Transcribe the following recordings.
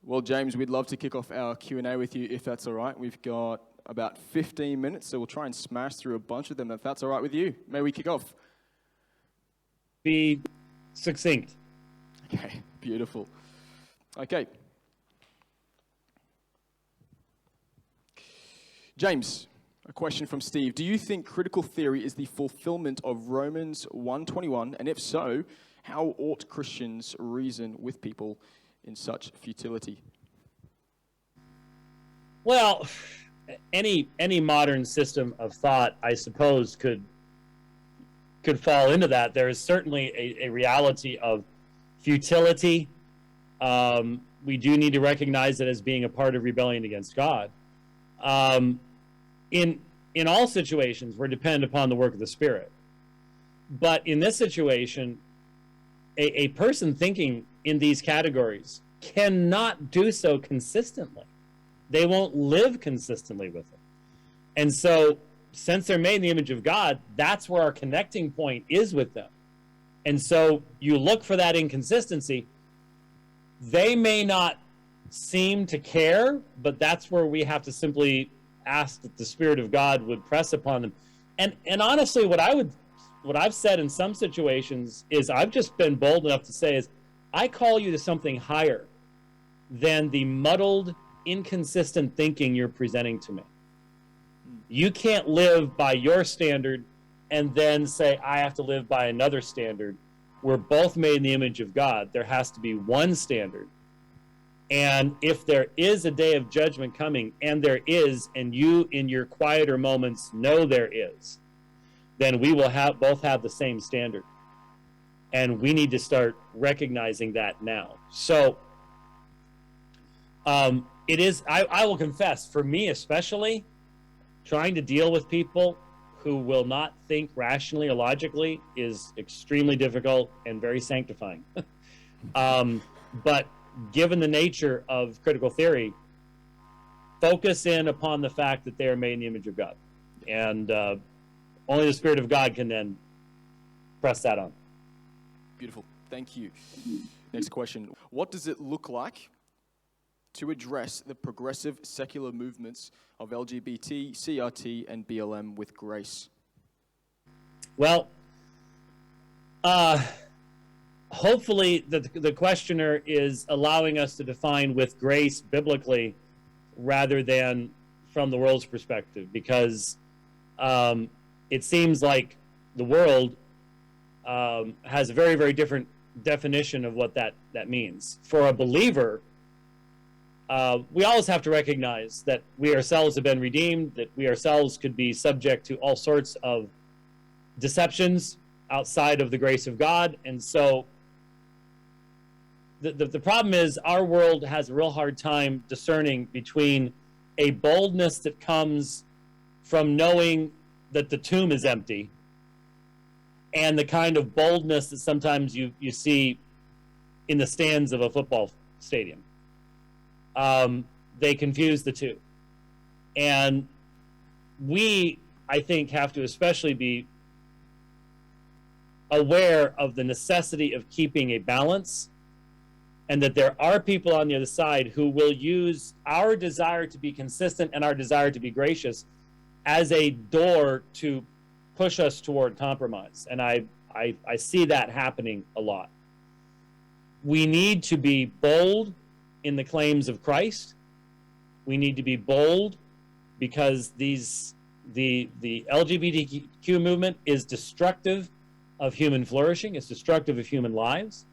Well, James, we'd love to kick off our Q&A with you if that's all right. We've got about 15 minutes, so we'll try and smash through a bunch of them if that's all right with you. May we kick off? Be succinct. Okay, beautiful. Okay. James, a question from Steve. Do you think critical theory is the fulfillment of Romans 1:21? And if so, how ought Christians reason with people in such futility? Well, any modern system of thought, I suppose, could fall into that. There is certainly a reality of futility. We do need to recognize it as being a part of rebellion against God. In all situations, we're dependent upon the work of the Spirit. But in this situation, a person thinking in these categories cannot do so consistently. They won't live consistently with it. And so, since they're made in the image of God, that's where our connecting point is with them. And so you look for that inconsistency. They may not seem to care, but that's where we have to simply ask that the Spirit of God would press upon them. And honestly, what I've said in some situations is I've just been bold enough to say is I call you to something higher than the muddled, inconsistent thinking you're presenting to me. You can't live by your standard and then say, I have to live by another standard. We're both made in the image of God. There has to be one standard. And if there is a day of judgment coming, and there is, and you in your quieter moments know there is, then we will both have the same standard. And we need to start recognizing that now. So it is, I will confess, for me especially, trying to deal with people who will not think rationally or logically is extremely difficult and very sanctifying. But given the nature of critical theory, focus in upon the fact that they are made in the image of God. And only the Spirit of God can then press that on. Beautiful. Thank you. Next question. What does it look like to address the progressive secular movements of LGBT, CRT, and BLM with grace? Well, hopefully the questioner is allowing us to define with grace biblically rather than from the world's perspective, because it seems like the world has a very, very different definition of what that means. For a believer, we always have to recognize that we ourselves have been redeemed, that we ourselves could be subject to all sorts of deceptions outside of the grace of God. And so the problem is our world has a real hard time discerning between a boldness that comes from knowing that the tomb is empty and the kind of boldness that sometimes you see in the stands of a football stadium. They confuse the two. And we, I think, have to especially be aware of the necessity of keeping a balance, and that there are people on the other side who will use our desire to be consistent and our desire to be gracious as a door to push us toward compromise. And I see that happening a lot. We need to be bold in the claims of Christ. We need to be bold because the LGBTQ movement is destructive of human flourishing. It's destructive of human lives.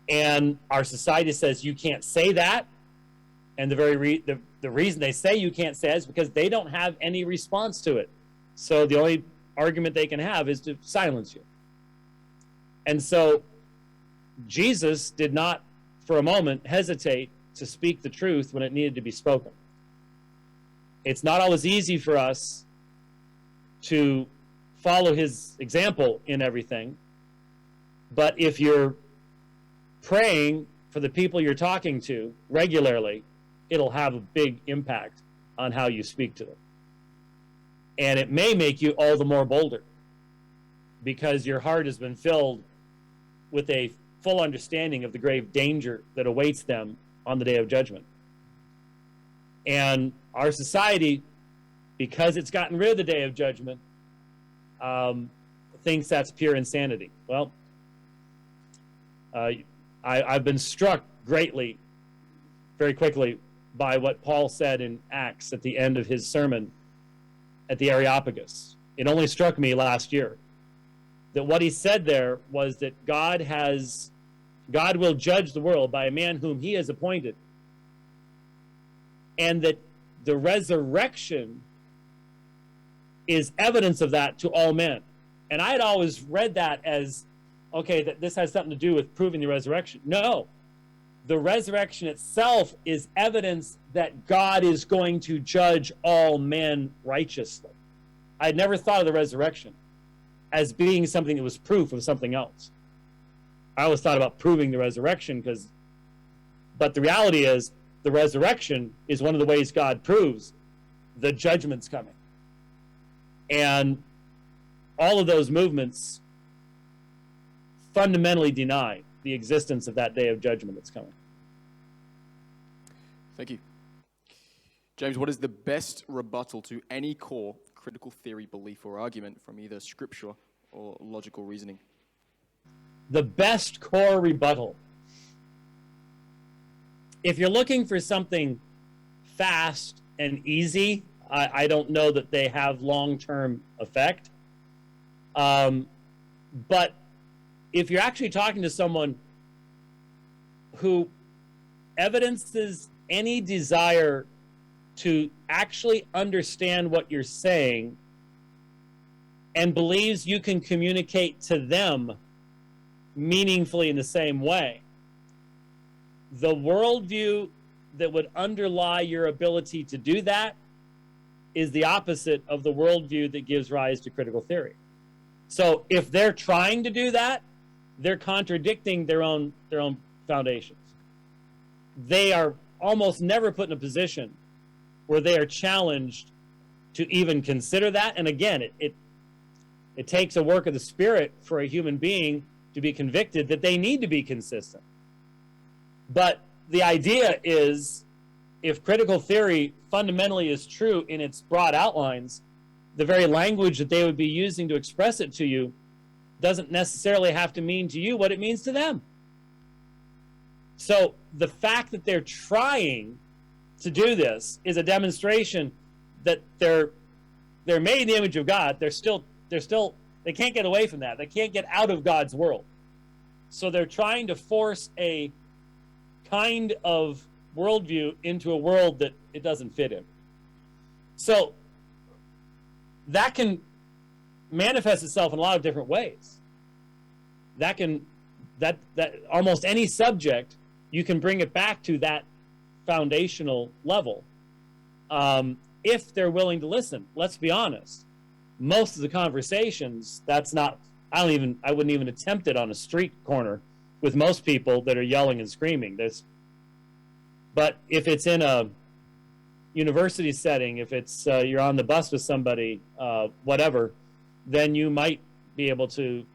And our society says you can't say that. And the reason they say you can't say it is because they don't have any response to it. So the only argument they can have is to silence you. And so Jesus did not for a moment hesitate to speak the truth when it needed to be spoken. It's not always easy for us to follow his example in everything, but if you're praying for the people you're talking to regularly, it'll have a big impact on how you speak to them. And it may make you all the more bolder because your heart has been filled with a full understanding of the grave danger that awaits them on the day of judgment. And our society, because it's gotten rid of the day of judgment, thinks that's pure insanity. Well, I've been struck greatly, very quickly, by what Paul said in Acts at the end of his sermon at the Areopagus. It only struck me last year that what he said there was that God will judge the world by a man whom he has appointed, and that the resurrection is evidence of that to all men. And I had always read that as, okay, that this has something to do with proving the resurrection. No, the resurrection itself is evidence that God is going to judge all men righteously. I had never thought of the resurrection as being something that was proof of something else. I always thought about proving the resurrection, but the reality is the resurrection is one of the ways God proves the judgment's coming. And all of those movements fundamentally deny the existence of that day of judgment that's coming. Thank you. James, what is the best rebuttal to any core critical theory, belief, or argument from either scripture or logical reasoning? The best core rebuttal. If you're looking for something fast and easy, I don't know that they have long-term effect. But if you're actually talking to someone who evidences any desire to actually understand what you're saying and believes you can communicate to them meaningfully in the same way, the worldview that would underlie your ability to do that is the opposite of the worldview that gives rise to critical theory. So if they're trying to do that, they're contradicting their own foundations. They are almost never put in a position where they are challenged to even consider that. And again, it takes a work of the Spirit for a human being to be convicted that they need to be consistent. But the idea is, if critical theory fundamentally is true in its broad outlines, the very language that they would be using to express it to you doesn't necessarily have to mean to you what it means to them. So the fact that they're trying to do this is a demonstration that they're made in the image of God. They can't get away from that. They can't get out of God's world. So they're trying to force a kind of worldview into a world that it doesn't fit in. So that can manifest itself in a lot of different ways. That almost any subject, you can bring it back to that foundational level, if they're willing to listen. Let's be honest. Most of the conversations, I wouldn't even attempt it on a street corner with most people that are yelling and screaming. But if it's in a university setting, if it's you're on the bus with somebody, whatever, then you might be able to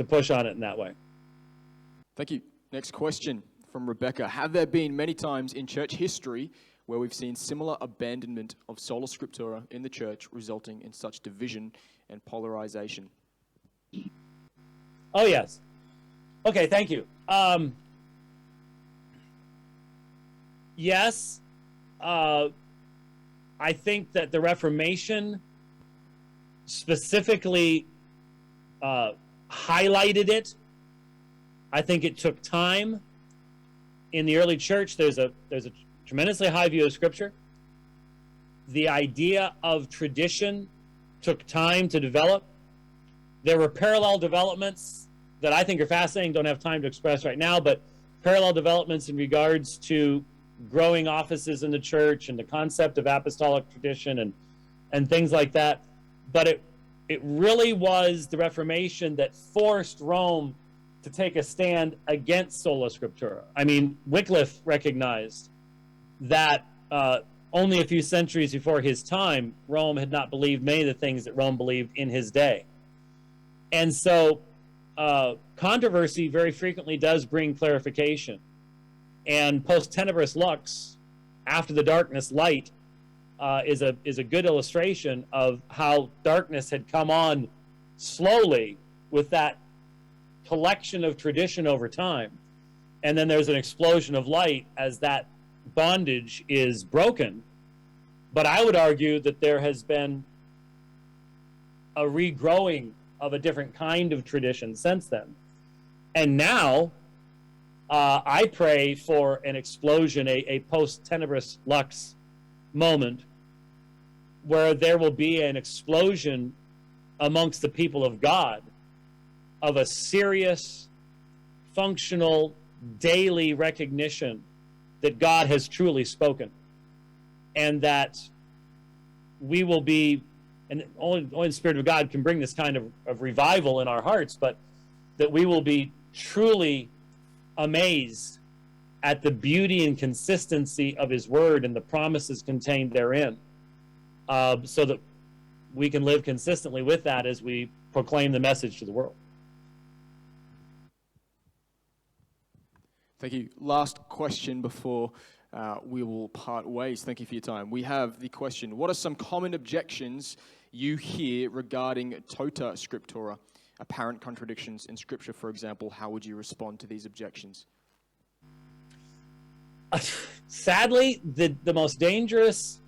push on it in that way. Thank you. Next question from Rebecca. Have there been many times in church history where we've seen similar abandonment of sola scriptura in the church, resulting in such division and polarization? Oh, yes. Okay, thank you. Yes, I think that the Reformation specifically highlighted it. I think it took time. In the early church, there's a tremendously high view of Scripture. The idea of tradition took time to develop. There were parallel developments that I think are fascinating, don't have time to express right now, but parallel developments in regards to growing offices in the church and the concept of apostolic tradition and things like that. But it really was the Reformation that forced Rome to take a stand against sola scriptura. I mean, Wycliffe recognized that only a few centuries before his time, Rome had not believed many of the things that Rome believed in his day. And so controversy very frequently does bring clarification. And post tenebris lux, after the darkness light, is a good illustration of how darkness had come on slowly with that collection of tradition over time. And then there's an explosion of light as that bondage is broken. But I would argue that there has been a regrowing of a different kind of tradition since then. And now I pray for an explosion, a post-tenebris lux moment, where there will be an explosion amongst the people of God of a serious, functional, daily recognition that God has truly spoken, and that we will be, and only the Spirit of God can bring this kind of revival in our hearts, but that we will be truly amazed at the beauty and consistency of His Word and the promises contained therein, so that we can live consistently with that as we proclaim the message to the world. Thank you. Last question before we will part ways. Thank you for your time. We have the question: what are some common objections you hear regarding Tota scriptura, apparent contradictions in Scripture, for example? How would you respond to these objections? Sadly, the most dangerous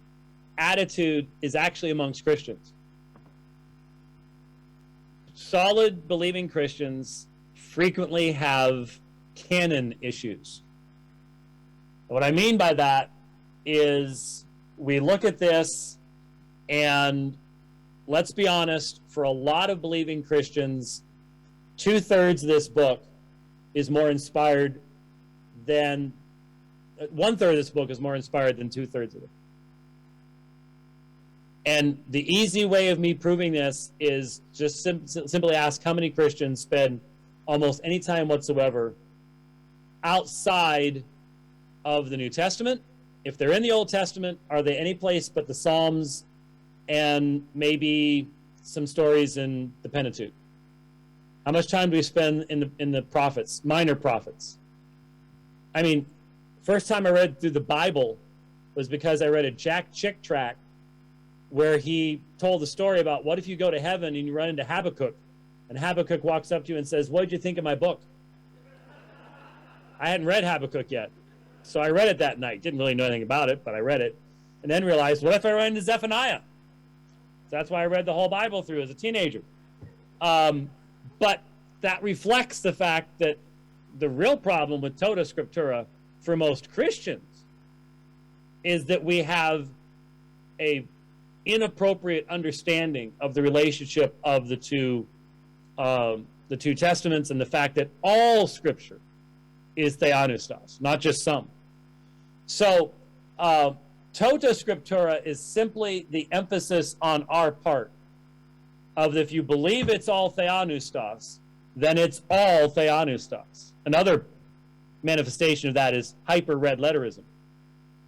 attitude is actually amongst Christians. Solid, believing Christians frequently have canon issues. What I mean by that is we look at this, and let's be honest, for a lot of believing Christians, 2/3 of this book is more inspired than 1/3 of this book is more inspired than 2/3 of it. And the easy way of me proving this is just simply ask how many Christians spend almost any time whatsoever outside of the New Testament. If they're in the Old Testament, are they any place but the Psalms and maybe some stories in the Pentateuch? How much time do we spend in the prophets, minor prophets? I mean, first time I read through the Bible was because I read a Jack Chick tract where he told the story about what if you go to heaven and you run into Habakkuk, and Habakkuk walks up to you and says, "What did you think of my book?" I hadn't read Habakkuk yet, so I read it that night. Didn't really know anything about it, but I read it, and then realized, what if I run into Zephaniah? So that's why I read the whole Bible through as a teenager. But that reflects the fact that the real problem with Tota scriptura for most Christians is that we have a inappropriate understanding of the relationship of the two testaments, and the fact that all Scripture is theopneustos, not just some. So Tota scriptura is simply the emphasis on our part of, if you believe it's all theopneustos, then it's all theopneustos. Another manifestation of that is hyper red letterism,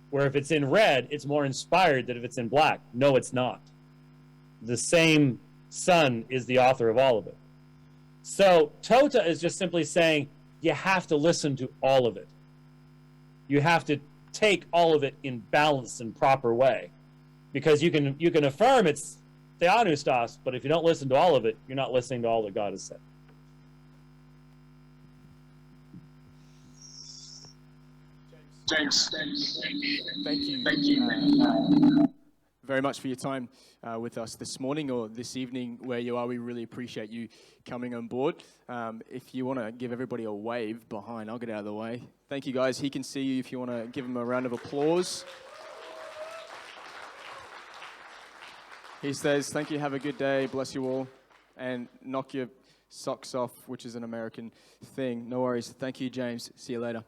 where if it's in red, it's more inspired than if it's in black. No, it's not. The same Son is the author of all of it. So Tota is just simply saying you have to listen to all of it. You have to take all of it in balanced and proper way, because you can affirm it's theopneustos, but if you don't listen to all of it, you're not listening to all that God has said. James. Thank you. Very much for your time with us this morning or this evening, where you are. We really appreciate you coming on board. If you want to give everybody a wave behind, I'll get out of the way. Thank you, guys. He can see you if you want to give him a round of applause. He says, thank you, have a good day, bless you all, and knock your socks off, which is an American thing. No worries. Thank you, James. See you later.